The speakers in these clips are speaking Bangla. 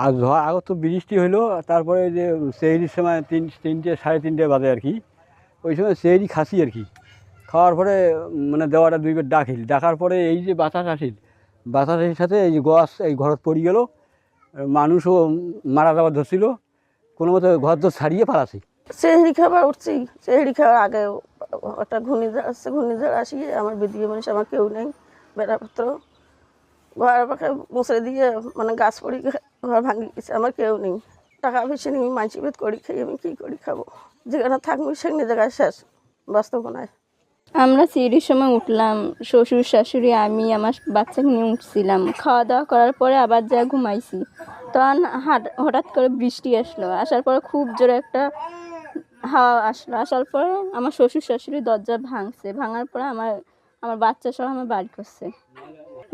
আর ঝড় আগত তো বৃষ্টি হইলো, তারপরে যে সেহরির সময় তিনটে 3:30 বাজে আর কি, ওই সময় সেহরি খাসি আর কি। খাওয়ার পরে মানে দেওয়াটা 2 বার ডাকার পরে এই যে বাতাসের সাথে এই যে গছ এই ঘরত পড়ে গেল, মানুষও মারা যাওয়ার ধরছিল, কোনো মতো ঘর তো ছাড়িয়ে পালাছি। সেহরি খাবার উঠছি, সেহরি খাওয়ার আগে একটা ঘূর্ণিঝড় আসছে, ঘূর্ণিঝড় আসিয়ে আমার বিদিয়ে মানুষ, আমার কেউ নেই, বেড়াপত্র ঘর পাখে মুসড়ে দিয়ে মানে গাছ পড়ি ঘর ভাঙি গেছে, আমার কেউ নেই, টাকা পয়সা নেই, মানসি ভেদ করি খাই, আমি কী করি খাবো, যেখানে থাকবো সেখানে জায়গায় শেষ বাস্তবনায়। আমরা সিঁড়ির সময় উঠলাম, শ্বশুর শাশুড়ি আমি আমার বাচ্চাকে নিয়ে উঠছিলাম, খাওয়া দাওয়া করার পরে আবার যা ঘুমাইছি, তখন হঠাৎ করে বৃষ্টি আসলো, আসার পরে খুব জোরে একটা হাওয়া আসলো, আসার পরে আমার শ্বশুর শাশুড়ি দরজা ভাঙছে, ভাঙার পরে আমার আমার বাচ্চা সহ আমার বাড়ি করছে,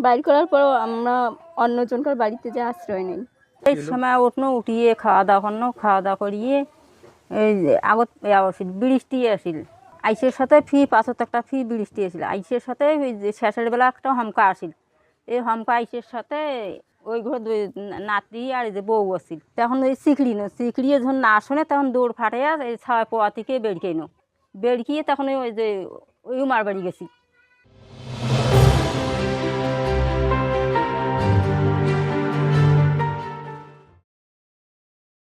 বাড়ি করার পরেও আমরা অন্যজনকার বাড়িতে যে আশ্রয় নেই। এই সময় উঠনো, উঠিয়ে খাওয়া দাওয়া করিয়ে এই আগত আসিল বৃষ্টি আসিল, আইসের সাথে পাঁচত একটা বৃষ্টি আসিল, আইসের সাথে ওই যে শেষের বেলা একটা হমকা আসিল, এই হমকা আইসের সাথে ওই ঘর নাতি আর এই যে বউ আসিল, তখন ওই চিকড়িয়ে যখন না শোনে তখন দৌড় ফাটাইয়া এই 6 পোয়া থেকে বেড়কিয়ে তখন ওই যে ওই উমার বাড়ি গেছি।